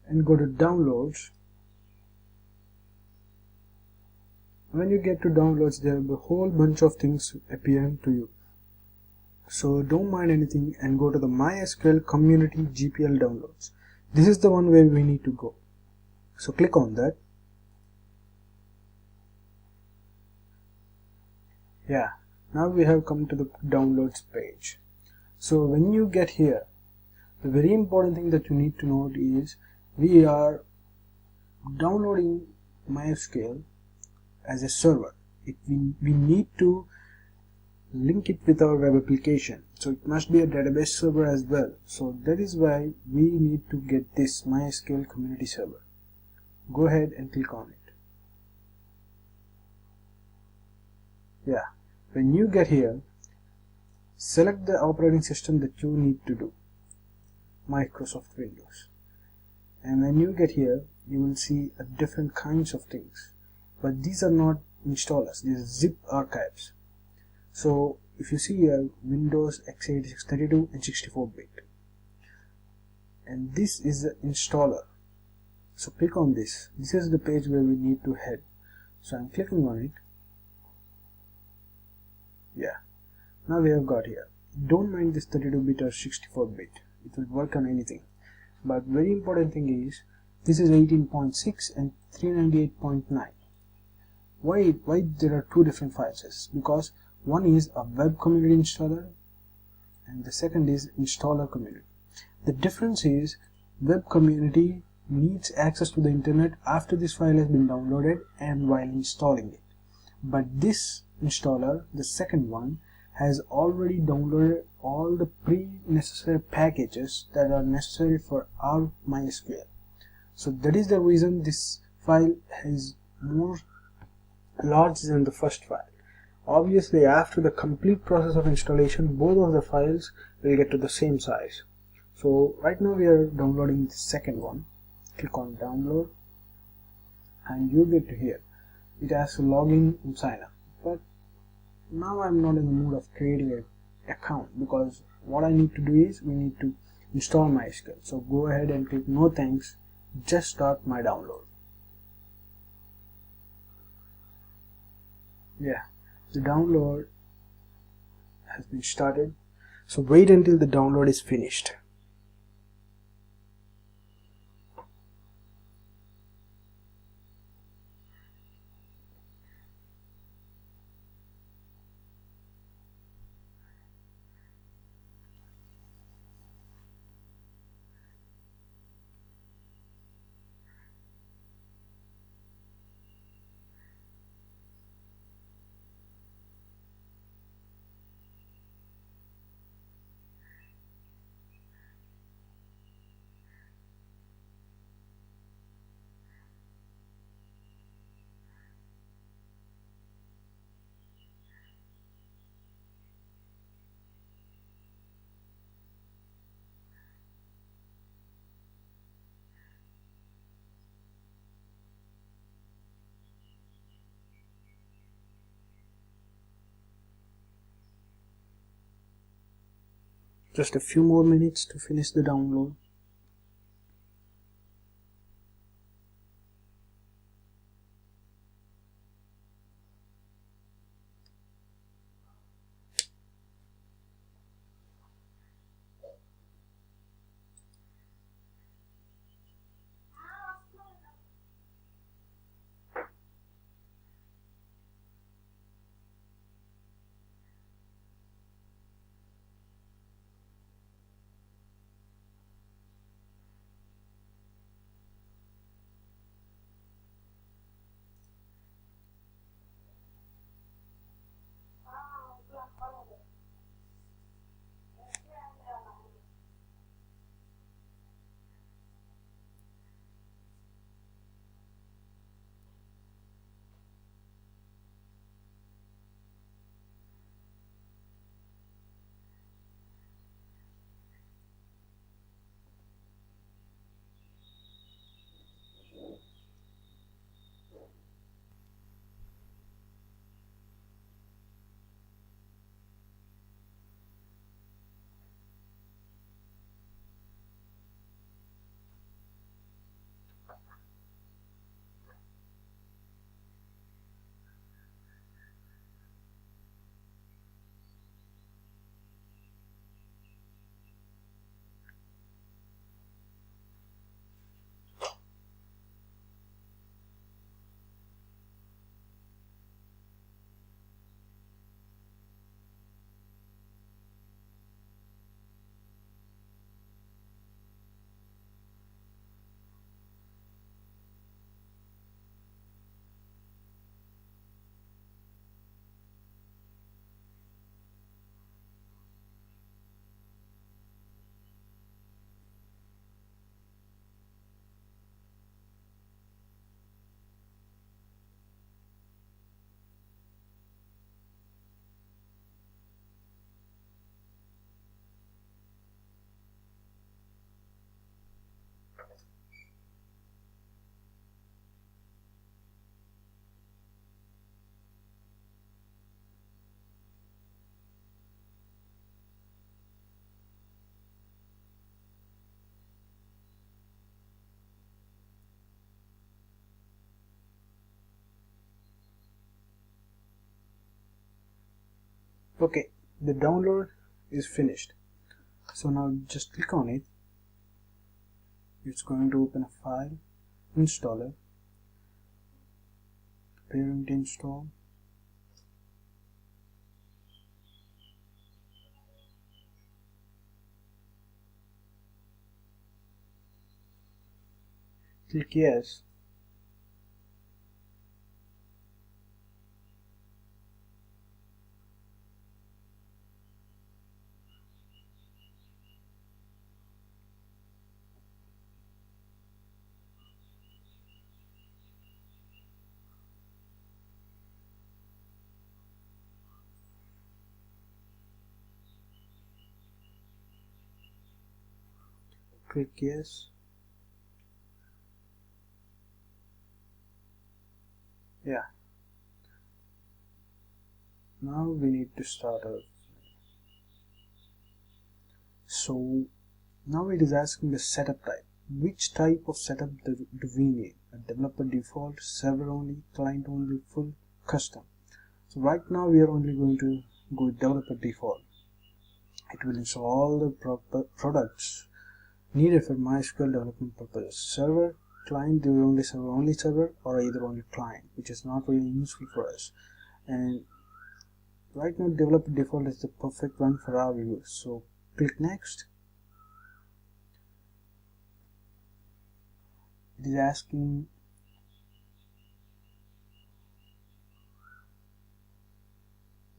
and go to downloads. When you get to downloads, there will be a whole bunch of things appearing to you. So don't mind anything and go to the MySQL community GPL downloads. This is the one where we need to go. So click on that. Yeah, now we have come to the downloads page. So when you get here, the very important thing that you need to note is we are downloading MySQL as a server. We need to link it with our web application, so it must be a database server as well. So that is why we need to get this MySQL community server. Go ahead and click on it. Yeah, when you get here, select the operating system that you need to do, Microsoft Windows. And when you get here, you will see different kinds of things, but these are not installers, these are zip archives. So if you see here, Windows x86 32 and 64-bit, and this is the installer. So click on this. This is the page where we need to head. So I'm clicking on it. Yeah, now we have got here. Don't mind this 32-bit or 64-bit, it will work on anything. But very important thing is, this is 18.6 and 398.9. Why there are two different files? Because one is a web community installer and the second is installer community. The difference is web community needs access to the internet after this file has been downloaded and while installing it. But this installer, the second one, has already downloaded all the pre-necessary packages that are necessary for our MySQL. So that is the reason this file is more large than the first file. Obviously, after the complete process of installation, both of the files will get to the same size. So right now we are downloading the second one. Click on download and you get to here. It has to log in and sign up. But now I'm not in the mood of creating an account, because what I need to do is we need to install MySQL. So go ahead and click no thanks, just start my download. Yeah, the download has been started. So wait until the download is finished. Just a few more minutes to finish the download. Okay, the download is finished. So now just click on it. It's going to open a file, installer, parent install. Click yes. Click yes. Yeah. Now we need to start our. So now it is asking the setup type. Which type of setup do we need? A developer default, server only, client only, full, custom. So right now we are only going to go with developer default. It will install all the products needed for MySQL development purposes. Server, client, there is only server or either only client, which is not really useful for us. And right now developer default is the perfect one for our use. So click next. It is asking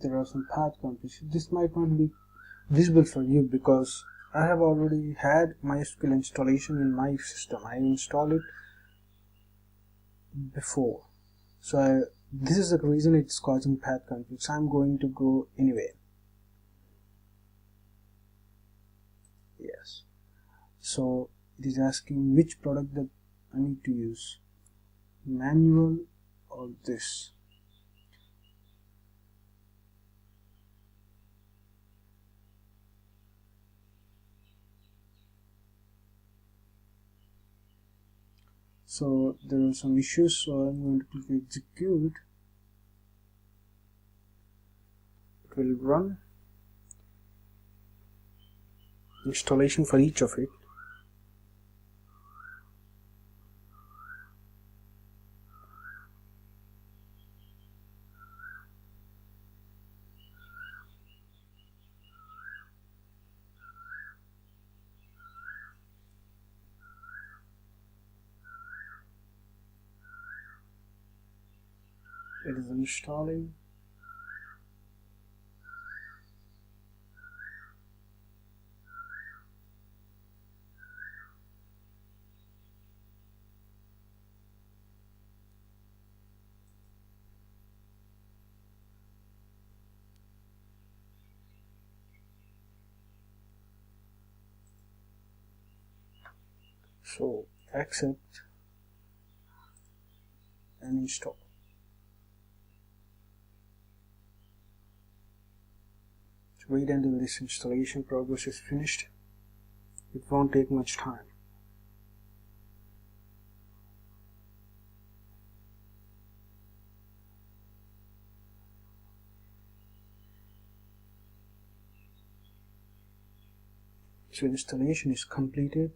there are some path conflicts. This might not be visible for you because I have already had MySQL installation in my system. I installed it before. So this is the reason it's causing path conflicts. I'm going to go anyway. Yes. So it is asking which product that I need to use, manual or this. So there are some issues, so I'm going to click execute. It will run installation for each of it. It is installing. So accept and install. So wait until this installation progress is finished. It won't take much time. So installation is completed.